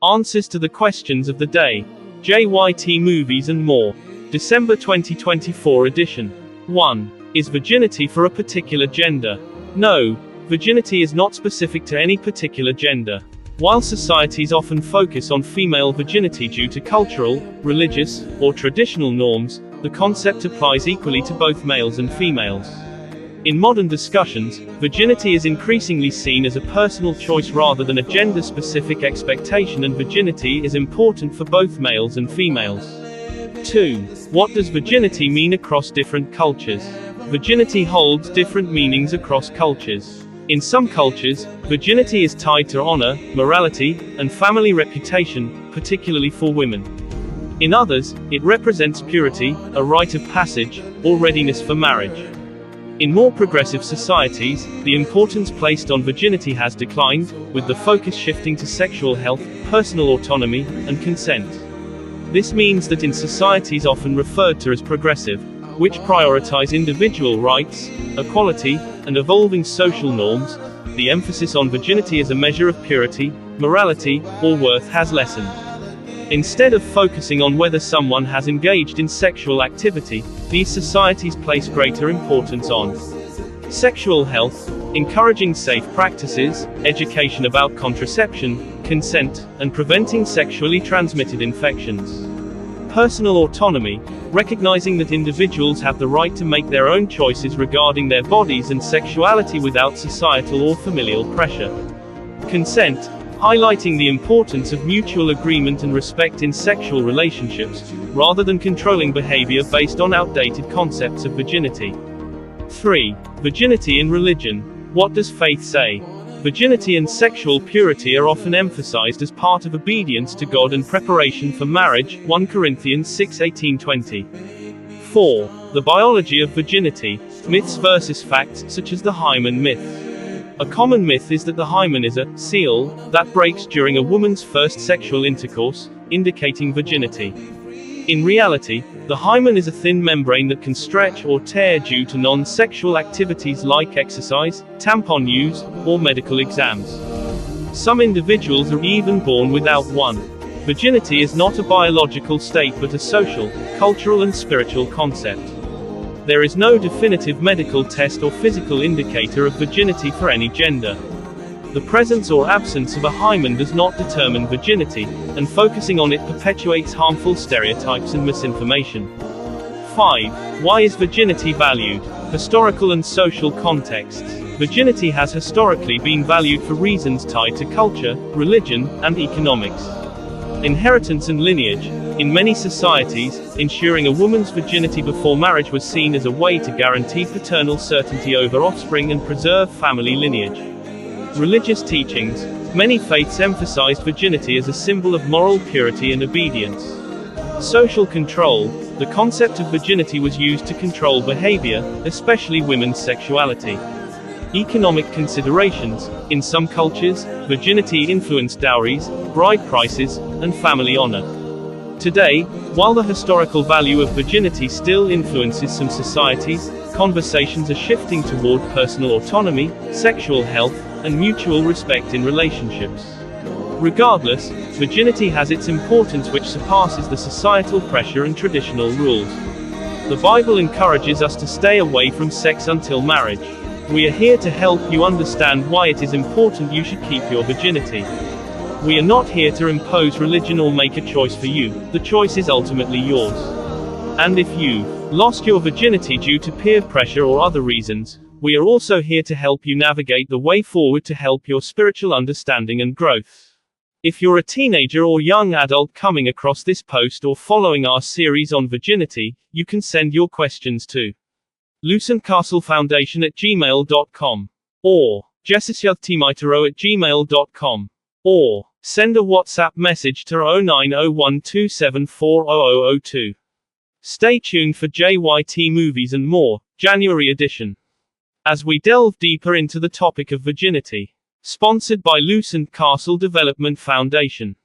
Answers to the questions of the day. JYT movies and more. December 2024 edition. 1. Is virginity for a particular gender? No, virginity is not specific to any particular gender. While societies often focus on female virginity due to cultural, religious, or traditional norms, the concept applies equally to both males and females. In modern discussions, virginity is increasingly seen as a personal choice rather than a gender-specific expectation, and virginity is important for both males and females. 2. What does virginity mean across different cultures? Virginity holds different meanings across cultures. In some cultures, virginity is tied to honor, morality, and family reputation, particularly for women. In others, it represents purity, a rite of passage, or readiness for marriage. In more progressive societies, the importance placed on virginity has declined, with the focus shifting to sexual health, personal autonomy, and consent. This means that in societies often referred to as progressive, which prioritize individual rights, equality, and evolving social norms, the emphasis on virginity as a measure of purity, morality, or worth has lessened. Instead of focusing on whether someone has engaged in sexual activity, these societies place greater importance on sexual health, encouraging safe practices, education about contraception, consent, and preventing sexually transmitted infections. Personal autonomy, recognizing that individuals have the right to make their own choices regarding their bodies and sexuality without societal or familial pressure. Consent, highlighting the importance of mutual agreement and respect in sexual relationships, rather than controlling behavior based on outdated concepts of virginity. 3. Virginity in religion. What does faith say? Virginity and sexual purity are often emphasized as part of obedience to God and preparation for marriage, 1 Corinthians 6:18-20. 4. The biology of virginity. Myths versus facts, such as the hymen myth. A common myth is that the hymen is a seal that breaks during a woman's first sexual intercourse, indicating virginity. In reality, the hymen is a thin membrane that can stretch or tear due to non-sexual activities like exercise, tampon use, or medical exams. Some individuals are even born without one. Virginity is not a biological state but a social, cultural and spiritual concept. There is no definitive medical test or physical indicator of virginity for any gender. The presence or absence of a hymen does not determine virginity, and focusing on it perpetuates harmful stereotypes and misinformation. 5. Why is virginity valued? Historical and social contexts. Virginity has historically been valued for reasons tied to culture, religion, and economics. Inheritance and lineage. In many societies, ensuring a woman's virginity before marriage was seen as a way to guarantee paternal certainty over offspring and preserve family lineage. Religious teachings. Many faiths emphasized virginity as a symbol of moral purity and obedience. Social control. The concept of virginity was used to control behavior, especially women's sexuality. Economic considerations. In some cultures, virginity influenced dowries, bride prices, and family honor. Today, while the historical value of virginity still influences some societies, conversations are shifting toward personal autonomy, sexual health, and mutual respect in relationships. Regardless, virginity has its importance, which surpasses the societal pressure and traditional rules. The Bible encourages us to stay away from sex until marriage. We are here to help you understand why it is important you should keep your virginity. We are not here to impose religion or make a choice for you. The choice is ultimately yours. And if you've lost your virginity due to peer pressure or other reasons, we are also here to help you navigate the way forward to help your spiritual understanding and growth. If you're a teenager or young adult coming across this post or following our series on virginity, you can send your questions to lucentcastlefoundation@gmail.com or jessicyathtimitero@gmail.com or send a WhatsApp message to 09012740002. Stay tuned for JYT movies and more, January edition, as we delve deeper into the topic of virginity. Sponsored by Lucent Castle Development Foundation.